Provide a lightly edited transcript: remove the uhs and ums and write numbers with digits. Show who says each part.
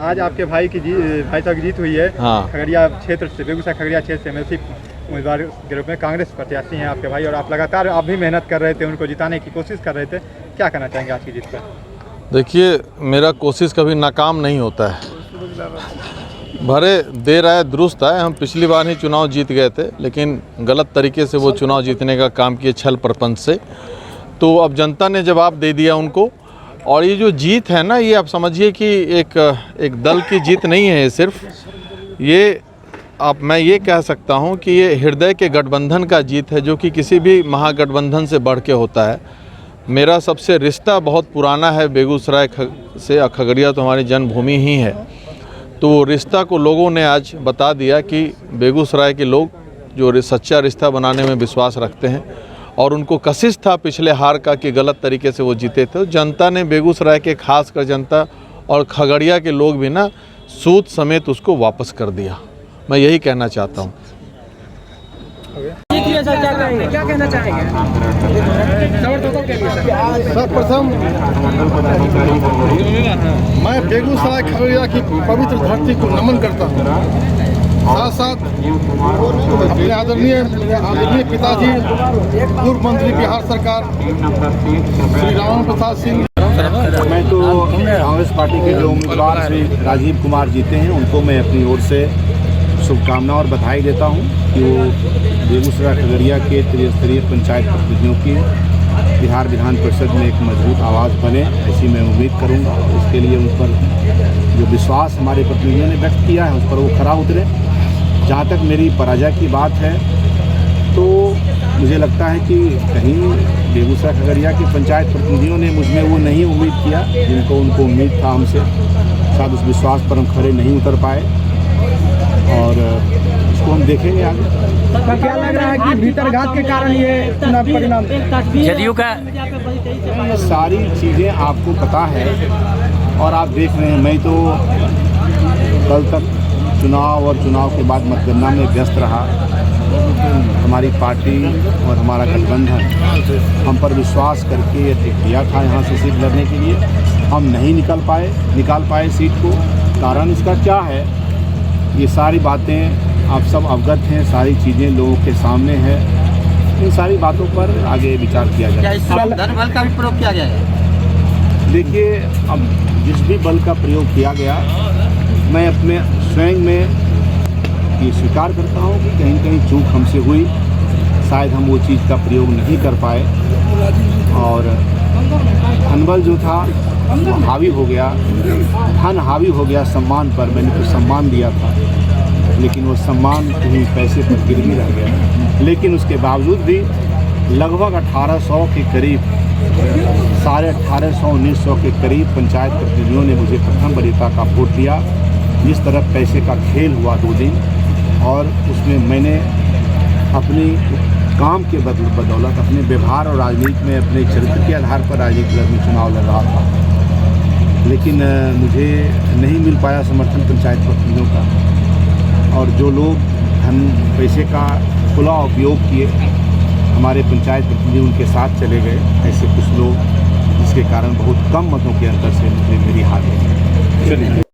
Speaker 1: आज आपके भाई साहब की जीत हुई है।
Speaker 2: हाँ।
Speaker 1: खगड़िया क्षेत्र से, बेगूसराय खगड़िया क्षेत्र से एमएलसी उम्मीदवार के रूप में कांग्रेस प्रत्याशी हैं आपके भाई, और आप लगातार आप भी मेहनत कर रहे थे, उनको जिताने की कोशिश कर रहे थे। क्या कहना चाहेंगे आज की जीत पर?
Speaker 2: देखिए, मेरा कोशिश कभी नाकाम नहीं होता है। भले देर आए दुरुस्त आए, हम पिछली बार ही चुनाव जीत गए थे, लेकिन गलत तरीके से वो चुनाव जीतने का काम किए, छल प्रपंच से। तो अब जनता ने जवाब दे दिया उनको। और ये जो जीत है ना, ये आप समझिए कि एक दल की जीत नहीं है। सिर्फ ये मैं ये कह सकता हूँ कि ये हृदय के गठबंधन का जीत है, जो कि किसी भी महागठबंधन से बढ़ के होता है। मेरा सबसे रिश्ता बहुत पुराना है बेगूसराय से। खगड़िया तो हमारी जन्मभूमि ही है। तो रिश्ता को लोगों ने आज बता दिया कि बेगूसराय के लोग जो सच्चा रिश्ता बनाने में विश्वास रखते हैं, और उनको कशिश था पिछले हार का कि गलत तरीके से वो जीते थे। जनता ने, बेगूसराय के खासकर जनता और खगड़िया के लोग भी ना, सूद समेत उसको वापस कर दिया। मैं यही कहना चाहता हूँ।
Speaker 3: क्या कहना चाहेंगे?
Speaker 4: सर्वप्रथम मैं बेगूसराय खगड़िया की पवित्र धरती को नमन करता हूँ। साथ साथ अपने आदरणीय पिताजी, पूर्व मंत्री बिहार सरकार श्री राम प्रसाद सिंह।
Speaker 5: मैं तो कांग्रेस पार्टी के जो उम्मीदवार श्री राजीव कुमार जीते हैं, उनको मैं अपनी ओर से शुभकामनाएं और बधाई देता हूं कि वो बेगूसराय खगड़िया के त्रिस्तरीय पंचायत प्रतिनिधियों की बिहार विधान परिषद में एक मजबूत आवाज़ बने, ऐसी मैं उम्मीद करूंगा। इसके लिए उन पर जो विश्वास हमारे प्रतिनिधियों ने व्यक्त किया है, उस पर वो खरा उतरे। जहाँ तक मेरी पराजय की बात है, तो मुझे लगता है कि कहीं बेगूसराय खगड़िया के पंचायत प्रतिनिधियों ने मुझमें वो नहीं उम्मीद किया जिनको उनको उम्मीद था हमसे। शायद उस विश्वास पर हम खरे नहीं उतर पाए, और इसको हम देखेंगे आगे।
Speaker 3: क्या लग रहा है कि भीतरघात के कारण ये चुनाव परिणाम?
Speaker 6: जदयू का
Speaker 5: सारी चीज़ें आपको पता है और आप देख रहे हैं। मैं तो कल तक चुनाव और चुनाव के बाद मतगणना में व्यस्त रहा। हमारी पार्टी और हमारा गठबंधन हम पर विश्वास करके दिया था यहाँ से सीट लड़ने के लिए। हम नहीं निकाल पाए सीट को। कारण इसका क्या है, ये सारी बातें आप सब अवगत हैं, सारी चीज़ें लोगों के सामने हैं। इन सारी बातों पर आगे विचार किया जाए।
Speaker 6: धन बल का भी प्रयोग किया गया है?
Speaker 5: देखिए, अब जिस भी बल का प्रयोग किया गया, मैं अपने स्वयं में ये स्वीकार करता हूँ कि कहीं कहीं चूक हमसे हुई। शायद हम वो चीज़ का प्रयोग नहीं कर पाए, और धनबल जो था वो हावी हो गया, धन हावी हो गया सम्मान पर। मैंने तो सम्मान दिया था, लेकिन वो सम्मान कहीं पैसे पर गिरवी रह गया। लेकिन उसके बावजूद भी लगभग 1800 के करीब, 1850 1900 के करीब पंचायत प्रतिनिधियों ने मुझे प्रथम वरीयता का वोट दिया। जिस तरह पैसे का खेल हुआ 2 दिन, और उसमें मैंने अपनी काम के बदौलत, अपने व्यवहार और राजनीति में अपने चरित्र के आधार पर राजनीति में चुनाव लड़ रहा था, लेकिन मुझे नहीं मिल पाया समर्थन पंचायत प्रतिनिधियों का। और जो लोग पैसे का खुला उपयोग किए, हमारे पंचायत प्रतिनिधि उनके साथ चले गए। ऐसे कुछ लोग, जिसके कारण बहुत कम मतों के अंतर से मुझे मेरी हार हुई।